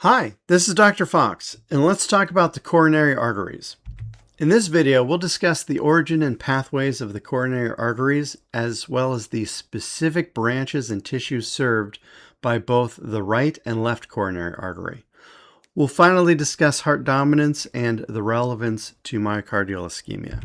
Hi, this is Dr. Fox, and let's talk about the coronary arteries. In this video, we'll discuss the origin and pathways of the coronary arteries, as well as the specific branches and tissues served by both the right and left coronary artery. We'll finally discuss heart dominance and the relevance to myocardial ischemia.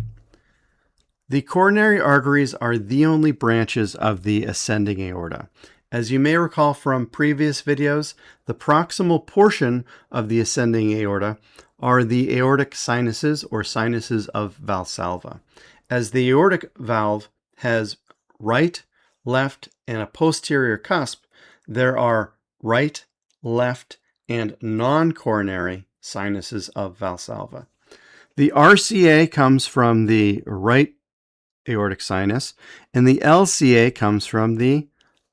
The coronary arteries are the only branches of the ascending aorta. As you may recall from previous videos, the proximal portion of the ascending aorta are the aortic sinuses or sinuses of Valsalva. As the aortic valve has right, left, and a posterior cusp, there are right, left, and non-coronary sinuses of Valsalva. The RCA comes from the right aortic sinus, and the LCA comes from the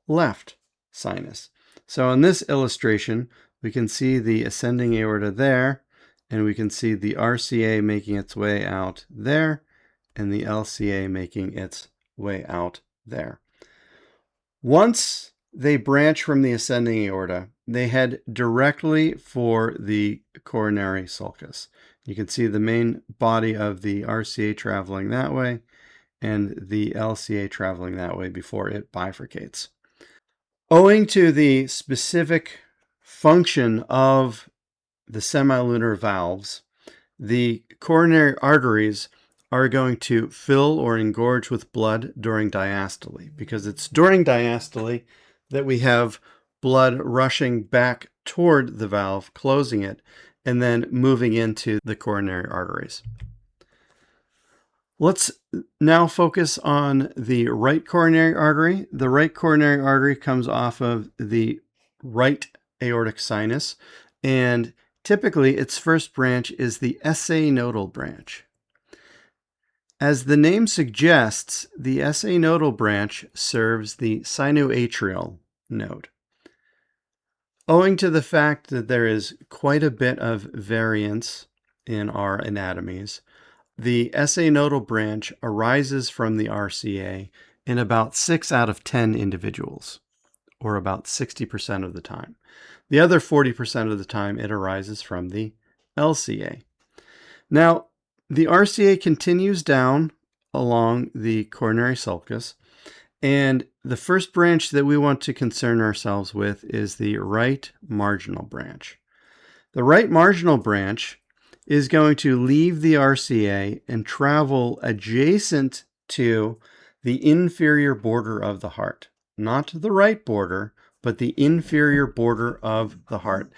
left sinus. So in this illustration, we can see the ascending aorta there, and we can see the RCA making its way out there, and the LCA making its way out there. Once they branch from the ascending aorta, they head directly for the coronary sulcus. You can see the main body of the RCA traveling that way, and the LCA traveling that way before it bifurcates. Owing to the specific function of the semilunar valves, the coronary arteries are going to fill or engorge with blood during diastole, because it's during diastole that we have blood rushing back toward the valve, closing it, and then moving into the coronary arteries. Let's now focus on the right coronary artery. The right coronary artery comes off of the right aortic sinus, and typically its first branch is the SA nodal branch. As the name suggests, the SA nodal branch serves the sinoatrial node. Owing to the fact that there is quite a bit of variance in our anatomies, the SA nodal branch arises from the RCA in about 6 out of 10 individuals, or about 60% of the time. The other 40% of the time, it arises from the LCA. Now, the RCA continues down along the coronary sulcus, and the first branch that we want to concern ourselves with is the right marginal branch. The right marginal branch is going to leave the RCA and travel adjacent to the inferior border of the heart. Not the right border, but the inferior border of the heart.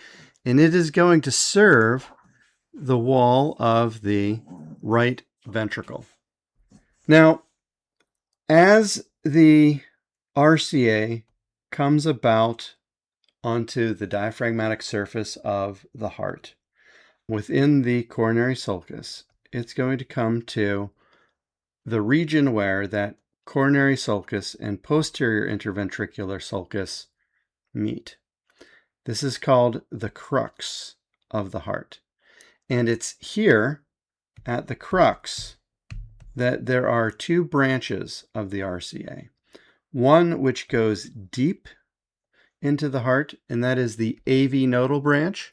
And it is going to serve the wall of the right ventricle. Now, as the RCA comes about onto the diaphragmatic surface of the heart, within the coronary sulcus, it's going to come to the region where that coronary sulcus and posterior interventricular sulcus meet. This is called the crux of the heart. And it's here at the crux that there are two branches of the RCA. One which goes deep into the heart, and that is the AV nodal branch.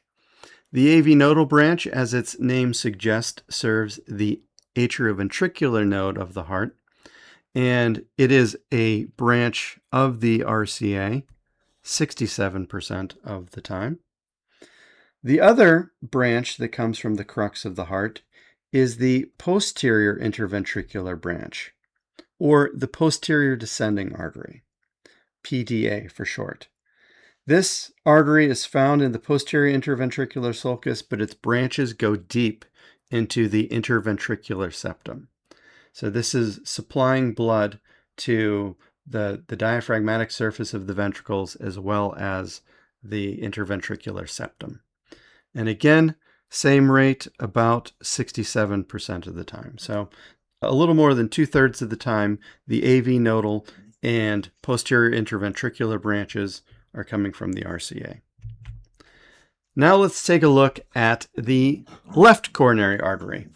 The AV nodal branch, as its name suggests, serves the atrioventricular node of the heart, and it is a branch of the RCA 67% of the time. The other branch that comes from the crux of the heart is the posterior interventricular branch, or the posterior descending artery, PDA for short. This artery is found in the posterior interventricular sulcus, but its branches go deep into the interventricular septum. So this is supplying blood to the diaphragmatic surface of the ventricles as well as the interventricular septum. And again, same rate, about 67% of the time. So a little more than 2/3 of the time, the AV nodal and posterior interventricular branches are coming from the RCA. Now let's take a look at the left coronary artery.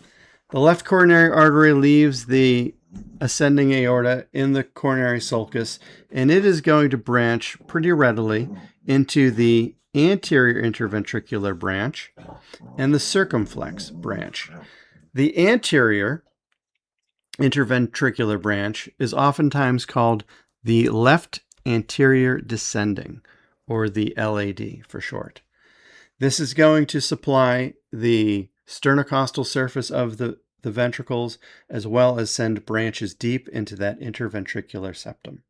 The left coronary artery leaves the ascending aorta in the coronary sulcus, and it is going to branch pretty readily into the anterior interventricular branch and the circumflex branch. The anterior interventricular branch is oftentimes called the left anterior descending, or the LAD for short. This is going to supply the sternocostal surface of the ventricles, as well as send branches deep into that interventricular septum.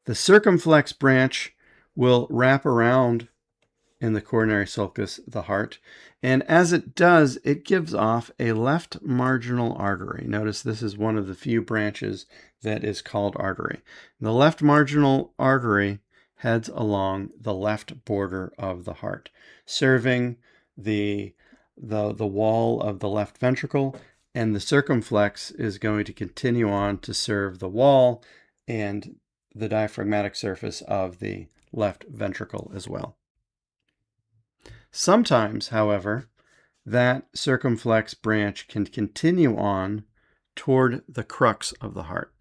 The circumflex branch will wrap around in the coronary sulcus, the heart, and as it does, it gives off a left marginal artery. Notice this is one of the few branches that is called artery. The left marginal artery heads along the left border of the heart, serving the wall of the left ventricle, and the circumflex is going to continue on to serve the wall and the diaphragmatic surface of the left ventricle as well. Sometimes, however, that circumflex branch can continue on toward the crux of the heart.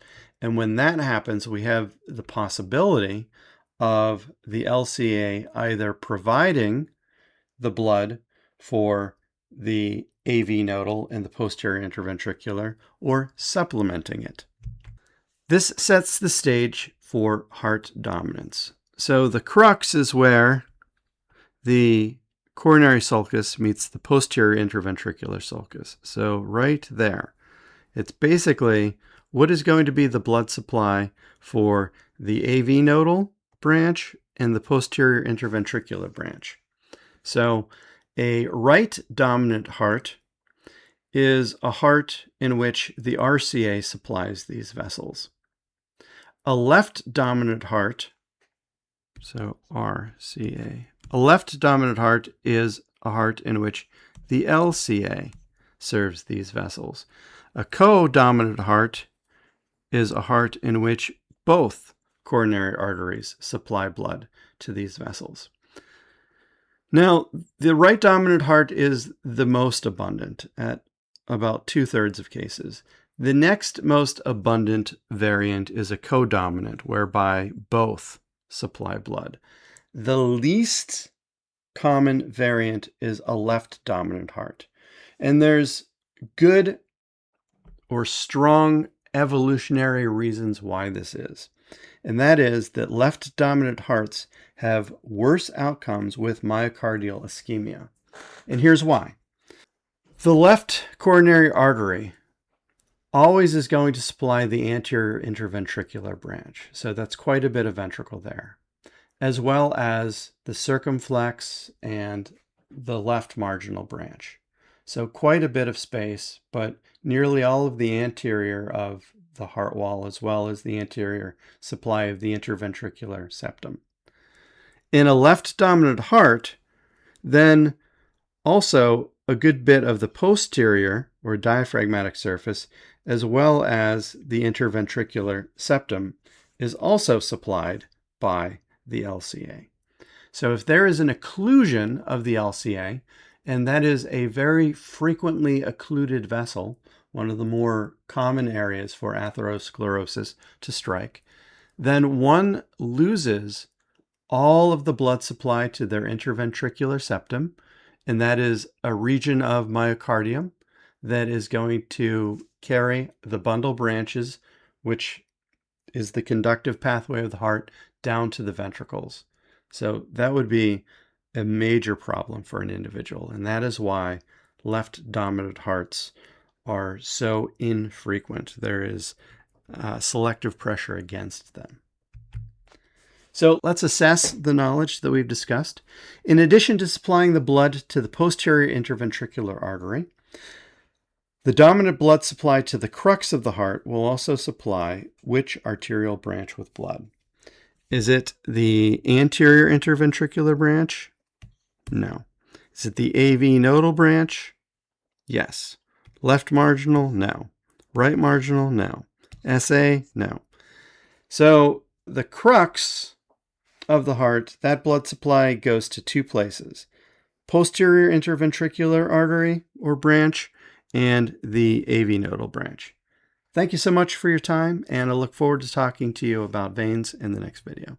And when that happens, we have the possibility of the LCA either providing the blood for the AV nodal and the posterior interventricular, or supplementing it. This sets the stage for heart dominance. So the crux is where the coronary sulcus meets the posterior interventricular sulcus. So right there. It's basically what is going to be the blood supply for the AV nodal branch and the posterior interventricular branch. So a right dominant heart is a heart in which the RCA supplies these vessels. A left dominant heart, so RCA, a left dominant heart is a heart in which the LCA serves these vessels. A co-dominant heart is a heart in which both coronary arteries supply blood to these vessels. Now, the right dominant heart is the most abundant at about 2/3 of cases. The next most abundant variant is a co-dominant, whereby both supply blood. The least common variant is a left dominant heart. And there's good or strong evolutionary reasons why this is. And that is that left dominant hearts have worse outcomes with myocardial ischemia. And here's why. The left coronary artery always is going to supply the anterior interventricular branch. So that's quite a bit of ventricle there, as well as the circumflex and the left marginal branch. So quite a bit of space, but nearly all of the anterior of the heart wall, as well as the anterior supply of the interventricular septum. In a left dominant heart, then also a good bit of the posterior or diaphragmatic surface, as well as the interventricular septum, is also supplied by the LCA. So if there is an occlusion of the LCA, and that is a very frequently occluded vessel, one of the more common areas for atherosclerosis to strike, then one loses all of the blood supply to their interventricular septum, and that is a region of myocardium that is going to carry the bundle branches, which is the conductive pathway of the heart, down to the ventricles. So that would be a major problem for an individual, and that is why left dominant hearts are so infrequent. There is selective pressure against them. So let's assess the knowledge that we've discussed. In addition to supplying the blood to the posterior interventricular artery, the dominant blood supply to the crux of the heart will also supply which arterial branch with blood? Is it the anterior interventricular branch? No. Is it the AV nodal branch? Yes. Left marginal? No. Right marginal? No. SA? No. So the crux of the heart, that blood supply goes to two places: posterior interventricular artery or branch and the AV nodal branch. Thank you so much for your time, and I look forward to talking to you about veins in the next video.